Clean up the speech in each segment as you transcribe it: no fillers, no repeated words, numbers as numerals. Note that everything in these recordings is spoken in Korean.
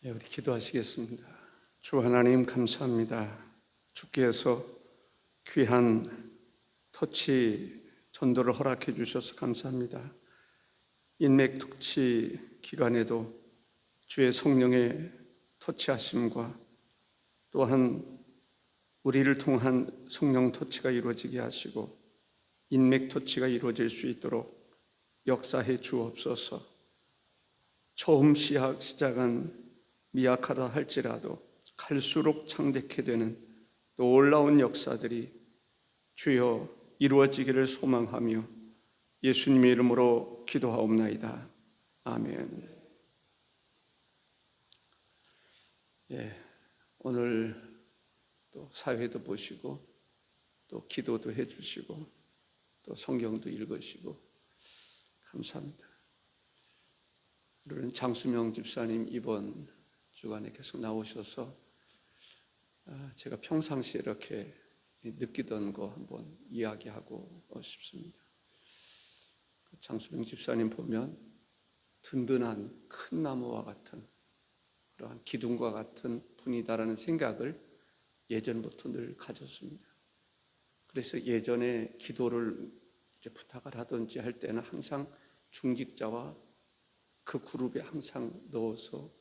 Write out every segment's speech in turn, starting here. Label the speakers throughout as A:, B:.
A: 우리 기도하시겠습니다. 주 하나님 감사합니다. 주께서 귀한 터치 전도를 허락해 주셔서 감사합니다. 인맥 특치 기간에도 주의 성령의 터치하심과 또한 우리를 통한 성령 터치가 이루어지게 하시고 인맥 터치가 이루어질 수 있도록 역사해 주옵소서. 처음 시작은 미약하다 할지라도 갈수록 창대케 되는 놀라운 역사들이 주여 이루어지기를 소망하며 예수님의 이름으로 기도하옵나이다. 아멘. 오늘 또 사회도 보시고 또 기도도 해주시고 또 성경도 읽으시고 감사합니다. 오늘은 장수명 집사님 이번 주간에 계속 나오셔서 제가 평상시에 이렇게 느끼던 거 한번 이야기하고 싶습니다. 장수명 집사님 보면 든든한 큰 나무와 같은 그러한 기둥과 같은 분이다라는 생각을 예전부터 늘 가졌습니다. 그래서 예전에 기도를 이렇게 부탁을 하든지 할 때는 항상 중직자와 그 그룹에 항상 넣어서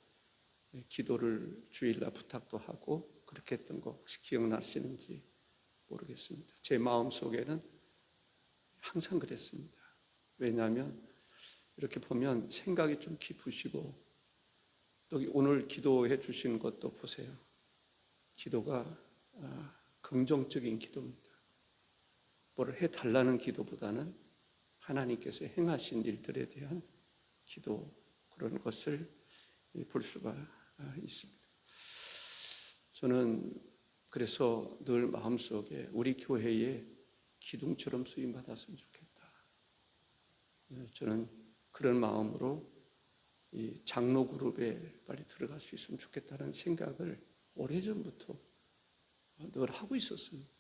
A: 기도를 주일날 부탁도 하고 그렇게 했던 거 혹시 기억나시는지 모르겠습니다. 제 마음속에는 항상 그랬습니다. 왜냐하면 이렇게 보면 생각이 좀 깊으시고 또 오늘 기도해 주신 것도 보세요. 기도가 긍정적인 기도입니다. 뭐를 해달라는 기도보다는 하나님께서 행하신 일들에 대한 기도, 그런 것을 볼 수가 있습니다. 저는 그래서 늘 마음속에 우리 교회에 기둥처럼 쓰임받았으면 좋겠다. 저는 그런 마음으로 이 장로 그룹에 빨리 들어갈 수 있으면 좋겠다는 생각을 오래전부터 늘 하고 있었습니다.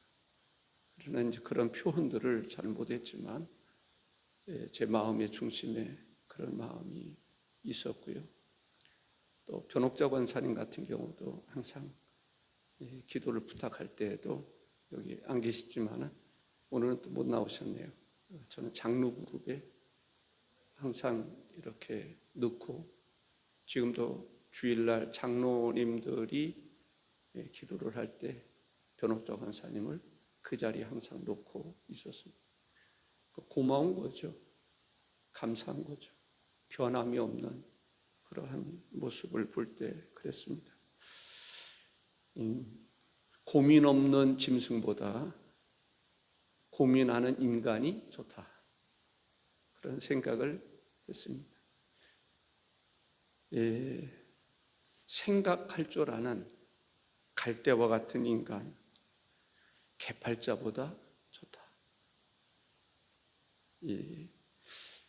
A: 그러나 이제 그런 표현들을 잘 못했지만 제 마음의 중심에 그런 마음이 있었고요. 또 변옥자 권사님 같은 경우도 항상 기도를 부탁할 때에도 여기 안 계시지만 오늘은 또 못 나오셨네요. 저는 장로 그룹에 항상 이렇게 넣고 지금도 주일날 장로님들이 기도를 할 때 변옥자 권사님을 그 자리에 항상 놓고 있었습니다. 고마운 거죠. 감사한 거죠. 변함이 없는 그러한 모습을 볼 때 그랬습니다. 고민 없는 짐승보다 고민하는 인간이 좋다. 그런 생각을 했습니다. 생각할 줄 아는 갈대와 같은 인간, 개팔자보다 좋다.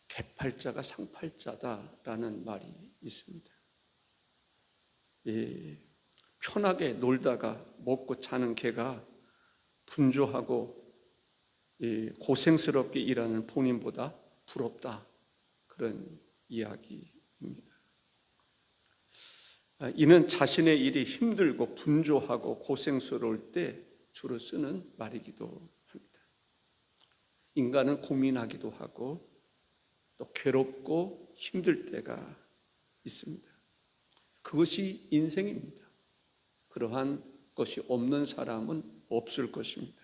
A: 개팔자가 상팔자다라는 말이 있습니다. 편하게 놀다가 먹고 자는 개가 분주하고 고생스럽게 일하는 본인보다 부럽다. 그런 이야기입니다. 이는 자신의 일이 힘들고 분주하고 고생스러울 때 주로 쓰는 말이기도 합니다. 인간은 고민하기도 하고 또 괴롭고 힘들 때가 있습니다. 그것이 인생입니다. 그러한 것이 없는 사람은 없을 것입니다.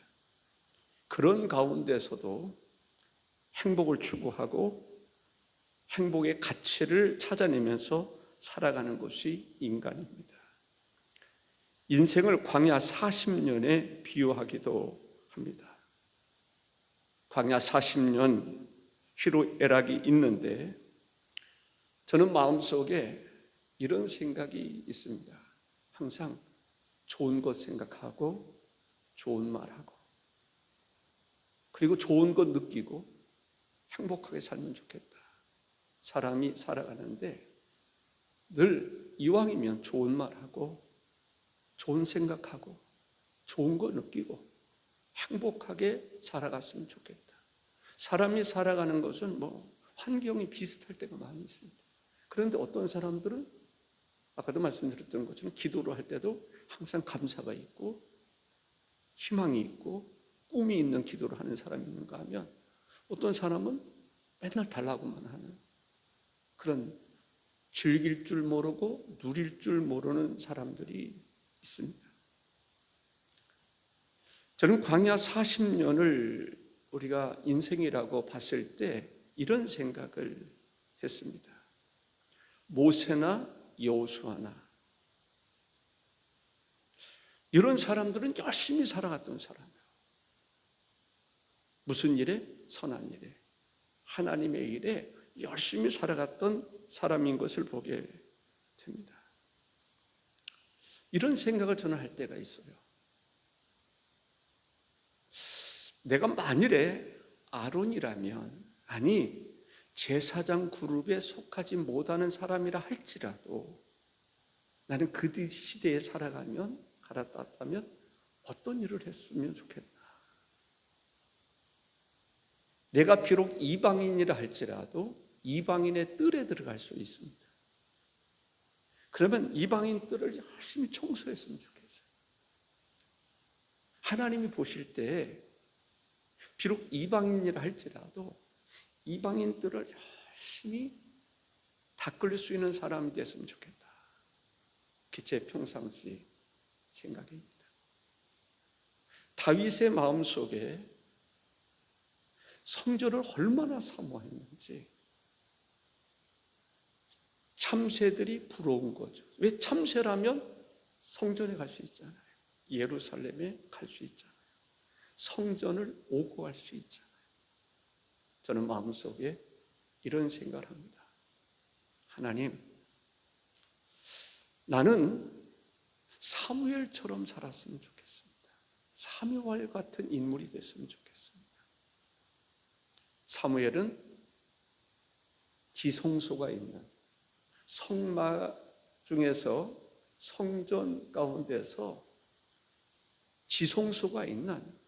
A: 그런 가운데서도 행복을 추구하고 행복의 가치를 찾아내면서 살아가는 것이 인간입니다. 인생을 광야 40년에 비유하기도 합니다. 광야 40년 희로애락이 있는데 저는 마음속에 이런 생각이 있습니다. 항상 좋은 것 생각하고 좋은 말하고 그리고 좋은 것 느끼고 행복하게 살면 좋겠다. 사람이 살아가는데 늘 이왕이면 좋은 말하고 좋은 생각하고 좋은 거 느끼고 행복하게 살아갔으면 좋겠다. 사람이 살아가는 것은 환경이 비슷할 때가 많이 있습니다. 그런데 어떤 사람들은 아까도 말씀드렸던 것처럼 기도를 할 때도 항상 감사가 있고 희망이 있고 꿈이 있는 기도를 하는 사람이 있는가 하면, 어떤 사람은 맨날 달라고만 하는 그런, 즐길 줄 모르고 누릴 줄 모르는 사람들이 있습니다. 저는 광야 40년을 우리가 인생이라고 봤을 때 이런 생각을 했습니다. 모세나 여호수아나 이런 사람들은 열심히 살아갔던 사람이에요. 무슨 일에? 선한 일에, 하나님의 일에 열심히 살아갔던 사람인 것을 보게 됩니다. 이런 생각을 저는 할 때가 있어요. 내가 만일에 아론이라면, 아니 제사장 그룹에 속하지 못하는 사람이라 할지라도 나는 그 시대에 갈아탔다면 어떤 일을 했으면 좋겠나. 내가 비록 이방인이라 할지라도 이방인의 뜰에 들어갈 수 있습니다. 그러면 이방인 뜰을 열심히 청소했으면 좋겠어요. 하나님이 보실 때 비록 이방인이라 할지라도 이방인 뜰을 열심히 닦을 수 있는 사람이 됐으면 좋겠다. 그게 제 평상시 생각입니다. 다윗의 마음속에 성전을 얼마나 사모했는지 참새들이 부러운 거죠. 왜? 참새라면 성전에 갈 수 있잖아요. 예루살렘에 갈 수 있잖아요. 성전을 오고 갈 수 있잖아요. 저는 마음속에 이런 생각을 합니다. 하나님, 나는 사무엘처럼 살았으면 좋겠습니다. 사무엘 같은 인물이 됐으면 좋겠습니다. 사무엘은 지성소가 있는 성막 중에서, 성전 가운데서 지성소가 있는,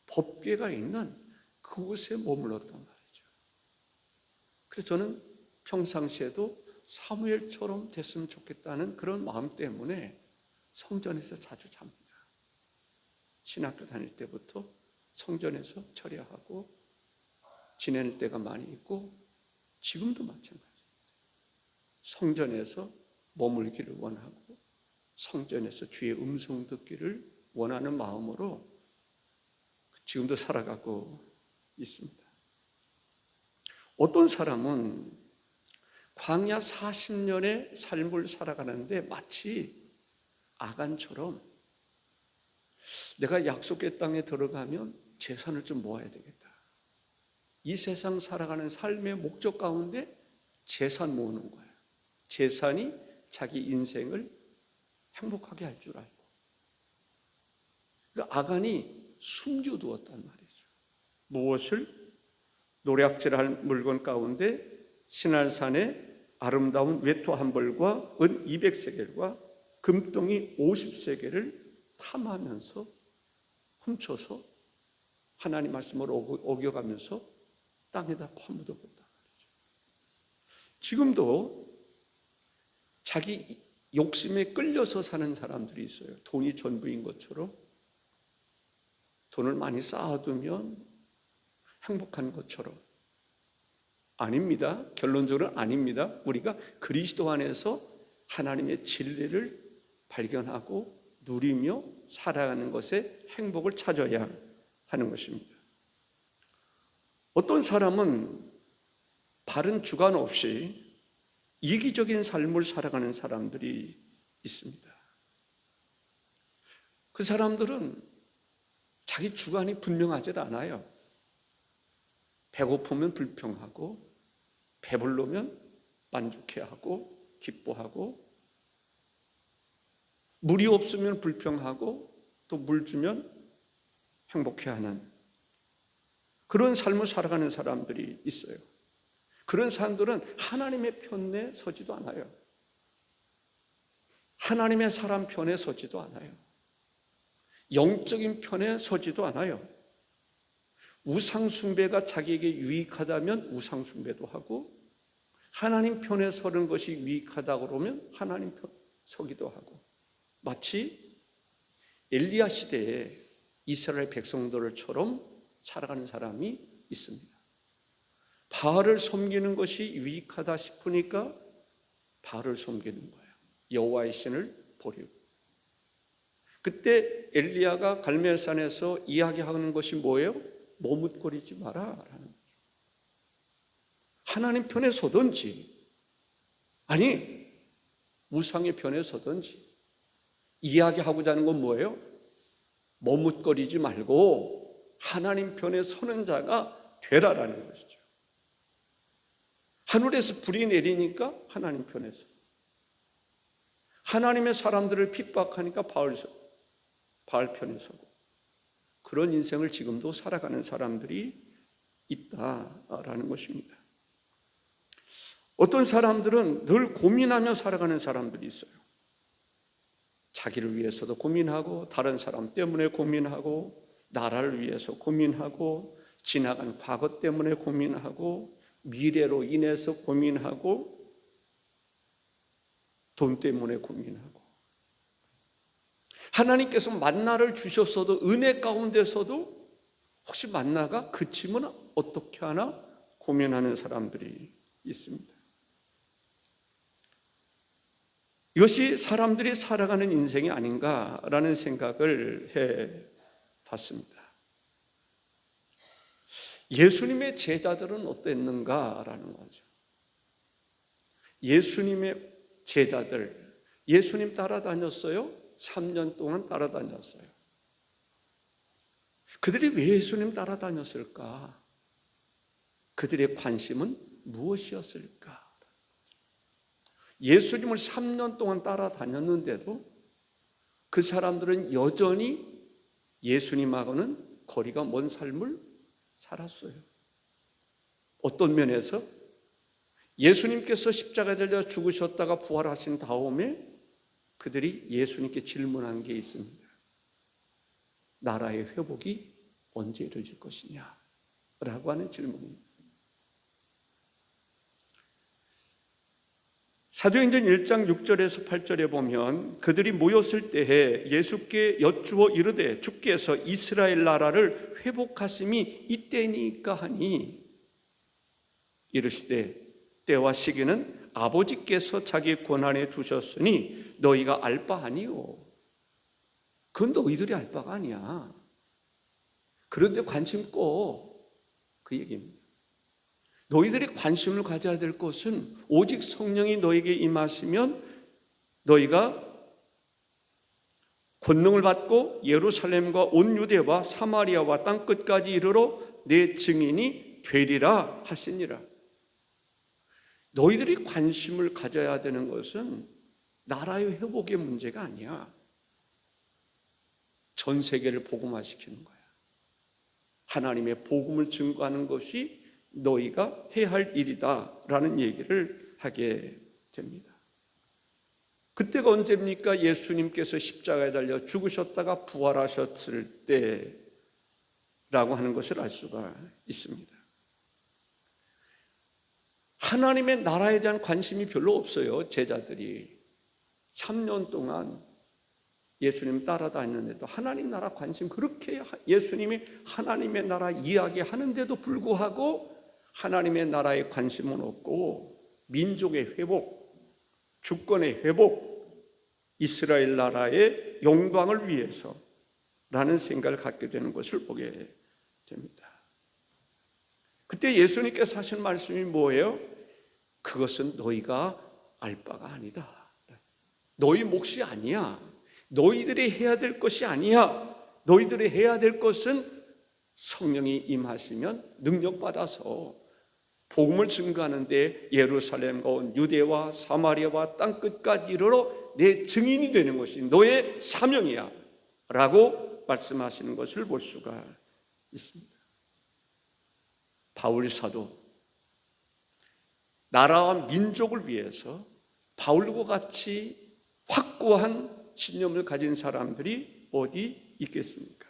A: 법궤가 있는 그곳에 머물렀단 말이죠. 그래서 저는 평상시에도 사무엘처럼 됐으면 좋겠다는 그런 마음 때문에 성전에서 자주 잡니다. 신학교 다닐 때부터 성전에서 철야하고 지낼 때가 많이 있고, 지금도 마찬가지입니다. 성전에서 머물기를 원하고 성전에서 주의 음성 듣기를 원하는 마음으로 지금도 살아가고 있습니다. 어떤 사람은 광야 40년의 삶을 살아가는데 마치 아간처럼 내가 약속의 땅에 들어가면 재산을 좀 모아야 되겠다. 이 세상 살아가는 삶의 목적 가운데 재산 모으는 거예요. 재산이 자기 인생을 행복하게 할 줄 알고. 그러니까 아간이 숨겨두었단 말이죠. 무엇을? 노략질할 물건 가운데 시날산의 아름다운 외투 한 벌과 은 200세겔과 금덩이 50세겔을 탐하면서 훔쳐서 하나님 말씀을 어겨가면서 땅에다 파묻어본단 말이죠. 지금도 자기 욕심에 끌려서 사는 사람들이 있어요. 돈이 전부인 것처럼, 돈을 많이 쌓아두면 행복한 것처럼. 아닙니다. 결론적으로는 아닙니다. 우리가 그리스도 안에서 하나님의 진리를 발견하고 누리며 살아가는 것에 행복을 찾아야 하는 것입니다. 어떤 사람은 바른 주관 없이 이기적인 삶을 살아가는 사람들이 있습니다. 그 사람들은 자기 주관이 분명하지 않아요. 배고프면 불평하고 배부르면 만족해하고 기뻐하고, 물이 없으면 불평하고 또 물 주면 행복해하는 그런 삶을 살아가는 사람들이 있어요. 그런 사람들은 하나님의 편에 서지도 않아요. 하나님의 사람 편에 서지도 않아요. 영적인 편에 서지도 않아요. 우상숭배가 자기에게 유익하다면 우상숭배도 하고, 하나님 편에 서는 것이 유익하다고 그러면 하나님 서기도 하고, 마치 엘리야 시대에 이스라엘 백성들처럼 살아가는 사람이 있습니다. 바알을 섬기는 것이 유익하다 싶으니까 바알을 섬기는 거예요. 여호와의 신을 버리고. 그때 엘리야가 갈멜산에서 이야기하는 것이 뭐예요? 머뭇거리지 마라 라는 거죠. 하나님 편에 서든지, 아니 우상의 편에 서든지, 이야기하고자 하는 건 뭐예요? 머뭇거리지 말고 하나님 편에 서는 자가 되라라는 것이죠. 하늘에서 불이 내리니까 하나님 편에 서, 하나님의 사람들을 핍박하니까 바알 편에 서고, 그런 인생을 지금도 살아가는 사람들이 있다라는 것입니다. 어떤 사람들은 늘 고민하며 살아가는 사람들이 있어요. 자기를 위해서도 고민하고, 다른 사람 때문에 고민하고, 나라를 위해서 고민하고, 지나간 과거 때문에 고민하고, 미래로 인해서 고민하고, 돈 때문에 고민하고, 하나님께서 만나를 주셨어도 은혜 가운데서도 혹시 만나가 그치면 어떻게 하나 고민하는 사람들이 있습니다. 이것이 사람들이 살아가는 인생이 아닌가라는 생각을 해 봤습니다. 예수님의 제자들은 어땠는가라는 거죠. 예수님의 제자들, 예수님 따라다녔어요? 3년 동안 따라다녔어요. 그들이 왜 예수님 따라다녔을까? 그들의 관심은 무엇이었을까? 예수님을 3년 동안 따라다녔는데도 그 사람들은 여전히 예수님하고는 거리가 먼 삶을 살았어요. 어떤 면에서 예수님께서 십자가에 달려 죽으셨다가 부활하신 다음에 그들이 예수님께 질문한 게 있습니다. 나라의 회복이 언제 이루어질 것이냐? 라고 하는 질문입니다. 사도행전 1장 6절에서 8절에 보면 그들이 모였을 때에 예수께 여쭈어 이르되 주께서 이스라엘 나라를 회복하심이 이때니까 하니 이르시되 때와 시기는 아버지께서 자기 권한에 두셨으니 너희가 알 바 아니요. 그건 너희들이 알 바가 아니야. 그런데 관심 꺼. 그 얘기입니다. 너희들이 관심을 가져야 될 것은 오직 성령이 너에게 임하시면 너희가 권능을 받고 예루살렘과 온 유대와 사마리아와 땅끝까지 이르러 내 증인이 되리라 하시니라. 너희들이 관심을 가져야 되는 것은 나라의 회복의 문제가 아니야. 전 세계를 복음화시키는 거야. 하나님의 복음을 증거하는 것이 너희가 해야 할 일이다 라는 얘기를 하게 됩니다. 그때가 언제입니까? 예수님께서 십자가에 달려 죽으셨다가 부활하셨을 때라고 하는 것을 알 수가 있습니다. 하나님의 나라에 대한 관심이 별로 없어요. 제자들이 3년 동안 예수님 따라다녔는데도 하나님 나라 관심, 그렇게 예수님이 하나님의 나라 이야기하는데도 불구하고 하나님의 나라에 관심은 없고 민족의 회복, 주권의 회복, 이스라엘 나라의 영광을 위해서라는 생각을 갖게 되는 것을 보게 됩니다. 그때 예수님께서 하신 말씀이 뭐예요? 그것은 너희가 알 바가 아니다. 너희 몫이 아니야. 너희들이 해야 될 것이 아니야. 너희들이 해야 될 것은 성령이 임하시면 능력받아서 복음을 증거하는데 예루살렘과 온 유대와 사마리아와 땅끝까지 이르러 내 증인이 되는 것이 너의 사명이야 라고 말씀하시는 것을 볼 수가 있습니다. 바울 사도, 나라와 민족을 위해서 바울과 같이 확고한 신념을 가진 사람들이 어디 있겠습니까?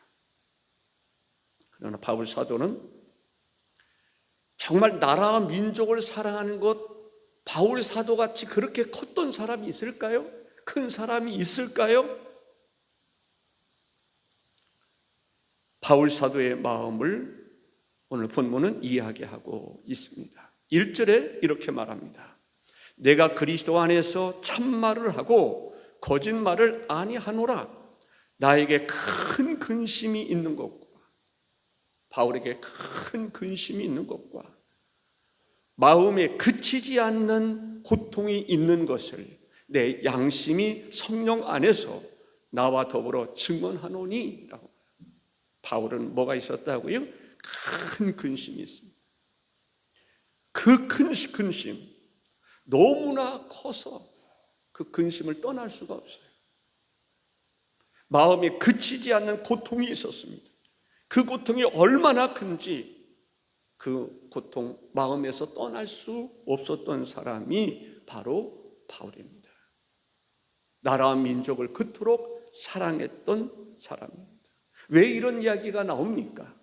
A: 그러나 바울 사도는 정말 나라와 민족을 사랑하는 것, 바울 사도같이 그렇게 컸던 사람이 있을까요? 큰 사람이 있을까요? 바울 사도의 마음을 오늘 본문은 이야기하고 있습니다. 1절에 이렇게 말합니다. 내가 그리스도 안에서 참말을 하고 거짓말을 아니하노라. 나에게 큰 근심이 있는 것과, 바울에게 큰 근심이 있는 것과 마음에 그치지 않는 고통이 있는 것을 내 양심이 성령 안에서 나와 더불어 증언하노니 라고. 바울은 뭐가 있었다고요? 큰 근심이 있습니다. 그 큰 근심, 너무나 커서 그 근심을 떠날 수가 없어요. 마음에 그치지 않는 고통이 있었습니다. 그 고통이 얼마나 큰지 그 고통 마음에서 떠날 수 없었던 사람이 바로 바울입니다. 나라와 민족을 그토록 사랑했던 사람입니다. 왜 이런 이야기가 나옵니까?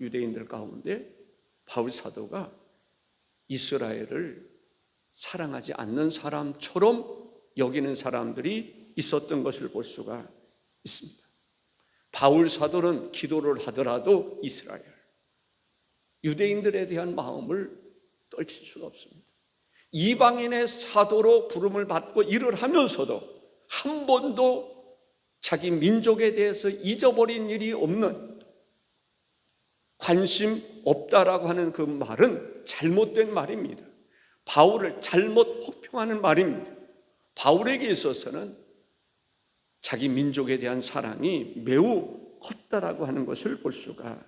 A: 유대인들 가운데 바울 사도가 이스라엘을 사랑하지 않는 사람처럼 여기는 사람들이 있었던 것을 볼 수가 있습니다. 바울 사도는 기도를 하더라도 이스라엘, 유대인들에 대한 마음을 떨칠 수가 없습니다. 이방인의 사도로 부름을 받고 일을 하면서도 한 번도 자기 민족에 대해서 잊어버린 일이 없는, 관심 없다라고 하는 그 말은 잘못된 말입니다. 바울을 잘못 혹평하는 말입니다. 바울에게 있어서는 자기 민족에 대한 사랑이 매우 컸다라고 하는 것을 볼 수가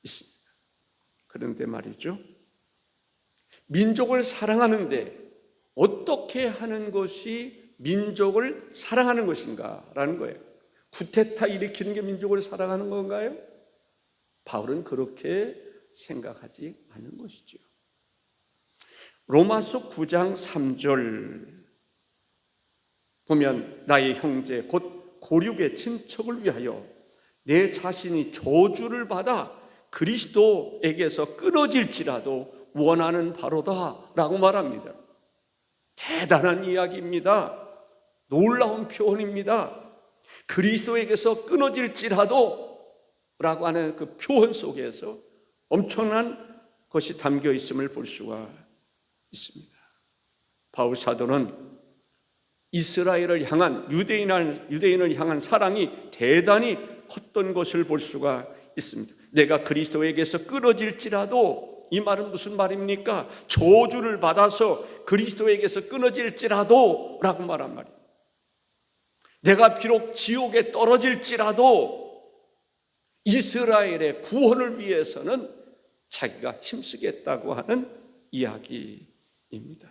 A: 있습니다. 그런데 말이죠, 민족을 사랑하는데 어떻게 하는 것이 민족을 사랑하는 것인가 라는 거예요. 쿠데타 일으키는 게 민족을 사랑하는 건가요? 바울은 그렇게 생각하지 않은 것이죠. 로마서 9장 3절 보면 나의 형제 곧 고륙의 친척을 위하여 내 자신이 저주를 받아 그리스도에게서 끊어질지라도 원하는 바로다 라고 말합니다. 대단한 이야기입니다. 놀라운 표현입니다. 그리스도에게서 끊어질지라도 라고 하는 그 표현 속에서 엄청난 것이 담겨 있음을 볼 수가 있습니다. 바울 사도는 이스라엘을 향한, 유대인을 향한 사랑이 대단히 컸던 것을 볼 수가 있습니다. 내가 그리스도에게서 끊어질지라도, 이 말은 무슨 말입니까? 저주를 받아서 그리스도에게서 끊어질지라도 라고 말한 말이에요. 내가 비록 지옥에 떨어질지라도 이스라엘의 구원을 위해서는 자기가 힘쓰겠다고 하는 이야기입니다.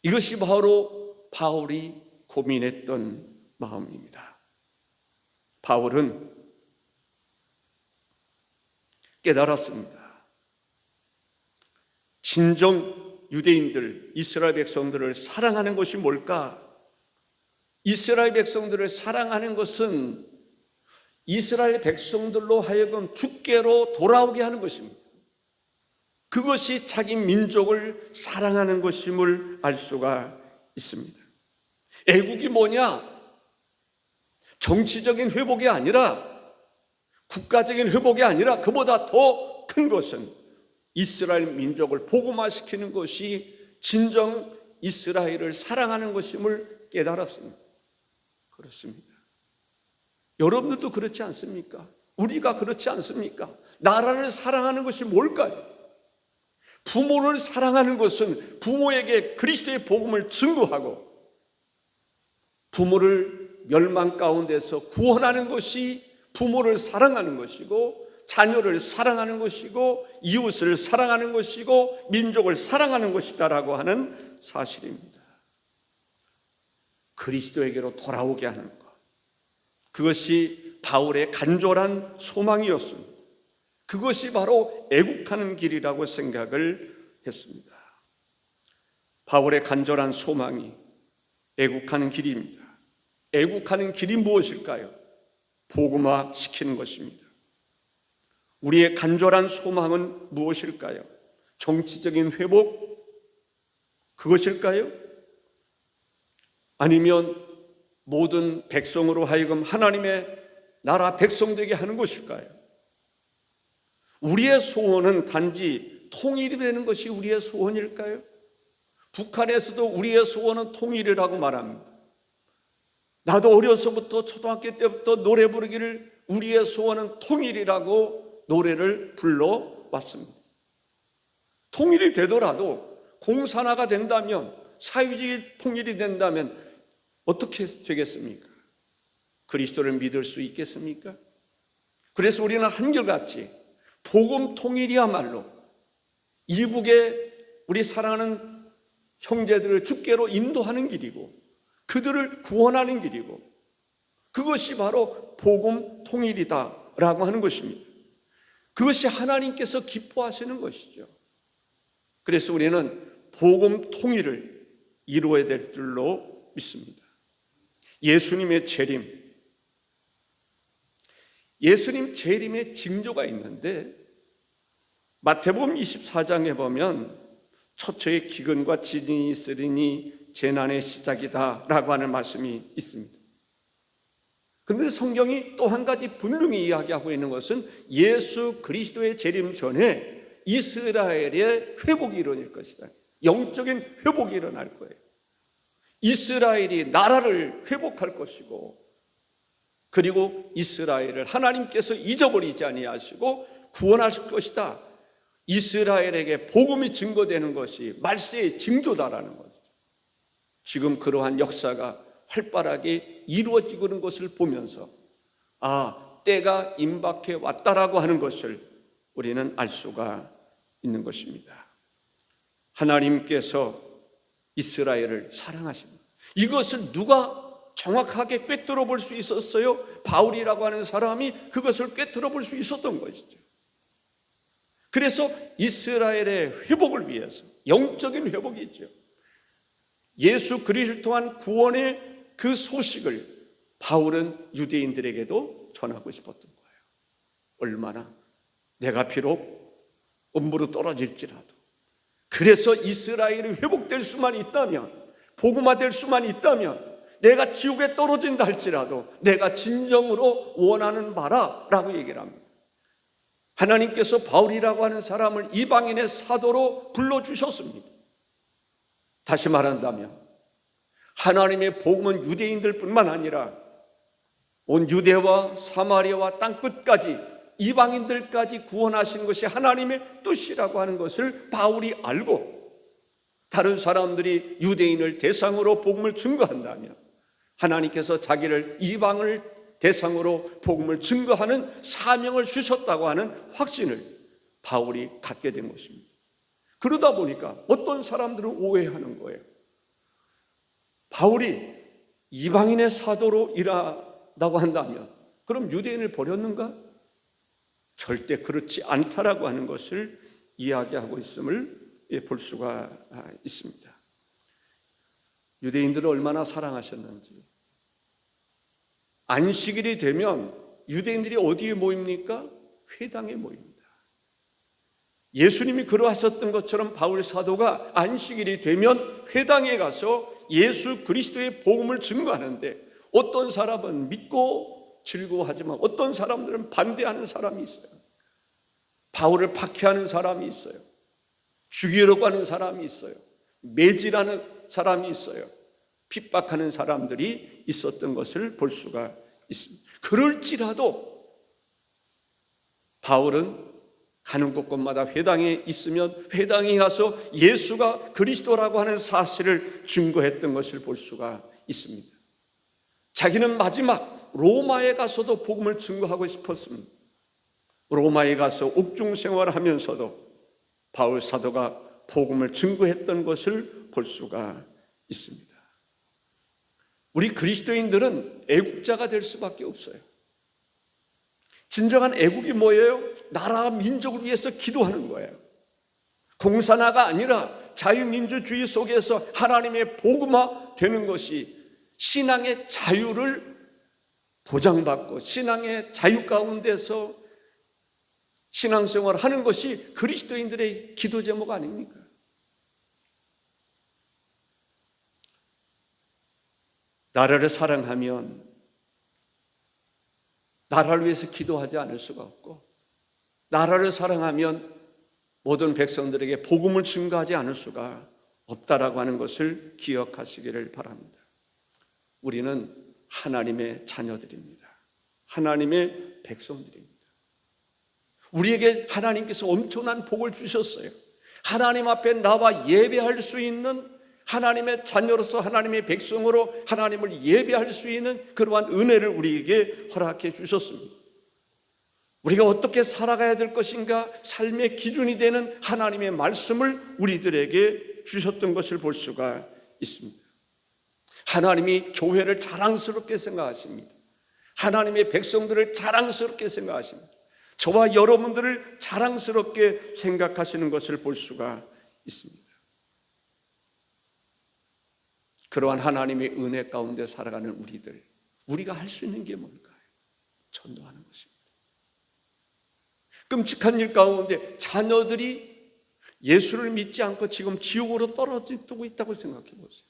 A: 이것이 바로 바울이 고민했던 마음입니다. 바울은 깨달았습니다. 진정 유대인들, 이스라엘 백성들을 사랑하는 것이 뭘까? 이스라엘 백성들을 사랑하는 것은 이스라엘 백성들로 하여금 주께로 돌아오게 하는 것입니다. 그것이 자기 민족을 사랑하는 것임을 알 수가 있습니다. 애국이 뭐냐? 정치적인 회복이 아니라, 국가적인 회복이 아니라 그보다 더 큰 것은 이스라엘 민족을 복음화시키는 것이 진정 이스라엘을 사랑하는 것임을 깨달았습니다. 그렇습니다. 여러분들도 그렇지 않습니까? 우리가 그렇지 않습니까? 나라를 사랑하는 것이 뭘까요? 부모를 사랑하는 것은 부모에게 그리스도의 복음을 증거하고 부모를 멸망 가운데서 구원하는 것이 부모를 사랑하는 것이고, 자녀를 사랑하는 것이고, 이웃을 사랑하는 것이고, 민족을 사랑하는 것이다라고 하는 사실입니다. 그리스도에게로 돌아오게 하는 것, 그것이 바울의 간절한 소망이었습니다. 그것이 바로 애국하는 길이라고 생각을 했습니다. 바울의 간절한 소망이 애국하는 길입니다. 애국하는 길이 무엇일까요? 복음화 시키는 것입니다. 우리의 간절한 소망은 무엇일까요? 정치적인 회복? 그것일까요? 아니면 모든 백성으로 하여금 하나님의 나라 백성 되게 하는 것일까요? 우리의 소원은 단지 통일이 되는 것이 우리의 소원일까요? 북한에서도 우리의 소원은 통일이라고 말합니다. 나도 어려서부터 초등학교 때부터 노래 부르기를 우리의 소원은 통일이라고 노래를 불러왔습니다. 통일이 되더라도 공산화가 된다면, 사회주의 통일이 된다면 어떻게 되겠습니까? 그리스도를 믿을 수 있겠습니까? 그래서 우리는 한결같이 복음 통일이야말로 이북의 우리 사랑하는 형제들을 주께로 인도하는 길이고 그들을 구원하는 길이고 그것이 바로 복음 통일이다라고 하는 것입니다. 그것이 하나님께서 기뻐하시는 것이죠. 그래서 우리는 복음 통일을 이루어야 될 줄로 믿습니다. 예수님의 재림, 예수님 재림의 징조가 있는데 마태복음 24장에 보면 처처의 기근과 지진이 있으리니 재난의 시작이다 라고 하는 말씀이 있습니다. 그런데 성경이 또 한 가지 분명히 이야기하고 있는 것은 예수 그리스도의 재림 전에 이스라엘의 회복이 이루어질 것이다. 영적인 회복이 일어날 거예요. 이스라엘이 나라를 회복할 것이고 그리고 이스라엘을 하나님께서 잊어버리지 아니하시고 구원하실 것이다. 이스라엘에게 복음이 증거되는 것이 말세의 징조다라는 거죠. 지금 그러한 역사가 활발하게 이루어지고 있는 것을 보면서 때가 임박해 왔다라고 하는 것을 우리는 알 수가 있는 것입니다. 하나님께서 이스라엘을 사랑하십니다. 이것을 누가 정확하게 꿰뚫어 볼 수 있었어요? 바울이라고 하는 사람이 그것을 꿰뚫어 볼 수 있었던 것이죠. 그래서 이스라엘의 회복을 위해서 영적인 회복이 있죠. 예수 그리스도를 통한 구원의 그 소식을 바울은 유대인들에게도 전하고 싶었던 거예요. 얼마나 내가 비록 음부로 떨어질지라도 그래서 이스라엘이 회복될 수만 있다면, 복음화될 수만 있다면 내가 지옥에 떨어진다 할지라도 내가 진정으로 원하는 바라 라고 얘기를 합니다. 하나님께서 바울이라고 하는 사람을 이방인의 사도로 불러주셨습니다. 다시 말한다면 하나님의 복음은 유대인들 뿐만 아니라 온 유대와 사마리아와 땅끝까지 이방인들까지 구원하시는 것이 하나님의 뜻이라고 하는 것을 바울이 알고 다른 사람들이 유대인을 대상으로 복음을 증거한다면 하나님께서 자기를 이방을 대상으로 복음을 증거하는 사명을 주셨다고 하는 확신을 바울이 갖게 된 것입니다. 그러다 보니까 어떤 사람들은 오해하는 거예요. 바울이 이방인의 사도로 일한다고 한다면 그럼 유대인을 버렸는가? 절대 그렇지 않다라고 하는 것을 이야기하고 있음을 볼 수가 있습니다. 유대인들을 얼마나 사랑하셨는지. 안식일이 되면 유대인들이 어디에 모입니까? 회당에 모입니다. 예수님이 그러하셨던 것처럼 바울 사도가 안식일이 되면 회당에 가서 예수 그리스도의 복음을 증거하는데 어떤 사람은 믿고 즐거워하지만 어떤 사람들은 반대하는 사람이 있어요. 바울을 박해하는 사람이 있어요. 죽이려고 하는 사람이 있어요. 매질하는 사람이 있어요. 핍박하는 사람들이 있었던 것을 볼 수가 있습니다. 그럴지라도 바울은 가는 곳곳마다 회당에 있으면 회당에 가서 예수가 그리스도라고 하는 사실을 증거했던 것을 볼 수가 있습니다. 자기는 마지막 로마에 가서도 복음을 증거하고 싶었습니다. 로마에 가서 옥중 생활을 하면서도 바울 사도가 복음을 증거했던 것을 볼 수가 있습니다. 우리 그리스도인들은 애국자가 될 수밖에 없어요. 진정한 애국이 뭐예요? 나라와 민족을 위해서 기도하는 거예요. 공산화가 아니라 자유민주주의 속에서 하나님의 복음화 되는 것이 신앙의 자유를 보장받고 신앙의 자유 가운데서 신앙생활을 하는 것이 그리스도인들의 기도 제목 아닙니까? 나라를 사랑하면 나라를 위해서 기도하지 않을 수가 없고, 나라를 사랑하면 모든 백성들에게 복음을 증거하지 않을 수가 없다라고 하는 것을 기억하시기를 바랍니다. 우리는 하나님의 자녀들입니다. 하나님의 백성들입니다. 우리에게 하나님께서 엄청난 복을 주셨어요. 하나님 앞에 나와 예배할 수 있는, 하나님의 자녀로서 하나님의 백성으로 하나님을 예배할 수 있는 그러한 은혜를 우리에게 허락해 주셨습니다. 우리가 어떻게 살아가야 될 것인가, 삶의 기준이 되는 하나님의 말씀을 우리들에게 주셨던 것을 볼 수가 있습니다. 하나님이 교회를 자랑스럽게 생각하십니다. 하나님의 백성들을 자랑스럽게 생각하십니다. 저와 여러분들을 자랑스럽게 생각하시는 것을 볼 수가 있습니다. 그러한 하나님의 은혜 가운데 살아가는 우리들, 우리가 할 수 있는 게 뭘까요? 전도하는 것입니다. 끔찍한 일 가운데 자녀들이 예수를 믿지 않고 지금 지옥으로 떨어지고 있다고 생각해 보세요.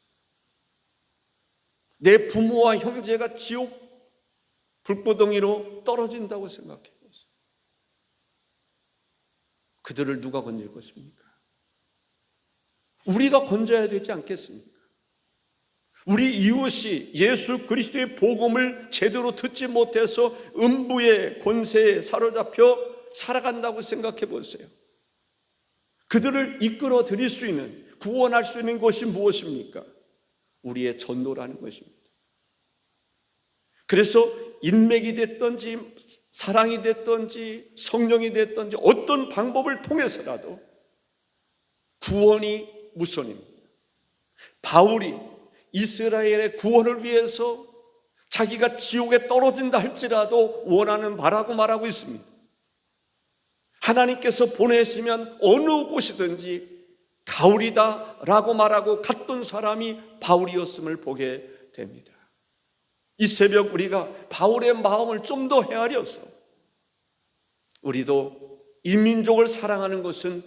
A: 내 부모와 형제가 지옥 불구덩이로 떨어진다고 생각해 보세요. 그들을 누가 건질 것입니까? 우리가 건져야 되지 않겠습니까? 우리 이웃이 예수 그리스도의 복음을 제대로 듣지 못해서 음부의 권세에 사로잡혀 살아간다고 생각해 보세요. 그들을 이끌어 드릴 수 있는, 구원할 수 있는 것이 무엇입니까? 우리의 전도라는 것입니다. 그래서 인맥이 됐든지 사랑이 됐든지 성령이 됐든지 어떤 방법을 통해서라도 구원이 우선입니다. 바울이 이스라엘의 구원을 위해서 자기가 지옥에 떨어진다 할지라도 원하는 바라고 말하고 있습니다. 하나님께서 보내시면 어느 곳이든지 가오리다 라고 말하고 갔던 사람이 바울이었음을 보게 됩니다. 이 새벽 우리가 바울의 마음을 좀 더 헤아려서 우리도 이 민족을 사랑하는 것은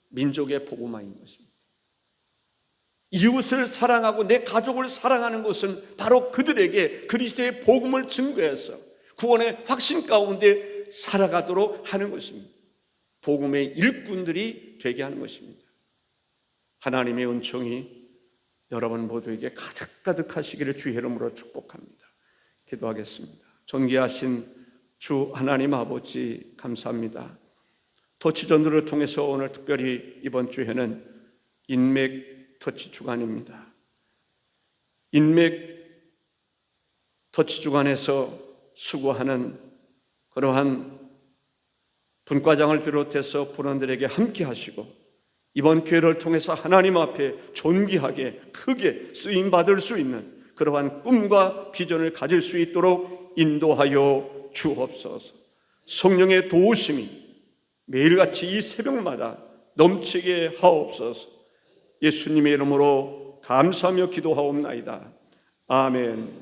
A: 민족의 복음화인 것입니다. 이웃을 사랑하고 내 가족을 사랑하는 것은 바로 그들에게 그리스도의 복음을 증거해서 구원의 확신 가운데 살아가도록 하는 것입니다. 복음의 일꾼들이 되게 하는 것입니다. 하나님의 은총이 여러분 모두에게 가득가득 하시기를 주의 이름으로 축복합니다. 기도하겠습니다. 존귀하신 주 하나님 아버지, 감사합니다. 터치전도를 통해서 오늘 특별히 이번 주에는 인맥 터치 주간입니다. 인맥 터치 주간에서 수고하는 그러한 분과장을 비롯해서 분원들에게 함께 하시고 이번 기회를 통해서 하나님 앞에 존귀하게 크게 쓰임받을 수 있는 그러한 꿈과 비전을 가질 수 있도록 인도하여 주옵소서. 성령의 도우심이 매일같이 이 새벽마다 넘치게 하옵소서. 예수님의 이름으로 감사하며 기도하옵나이다. 아멘.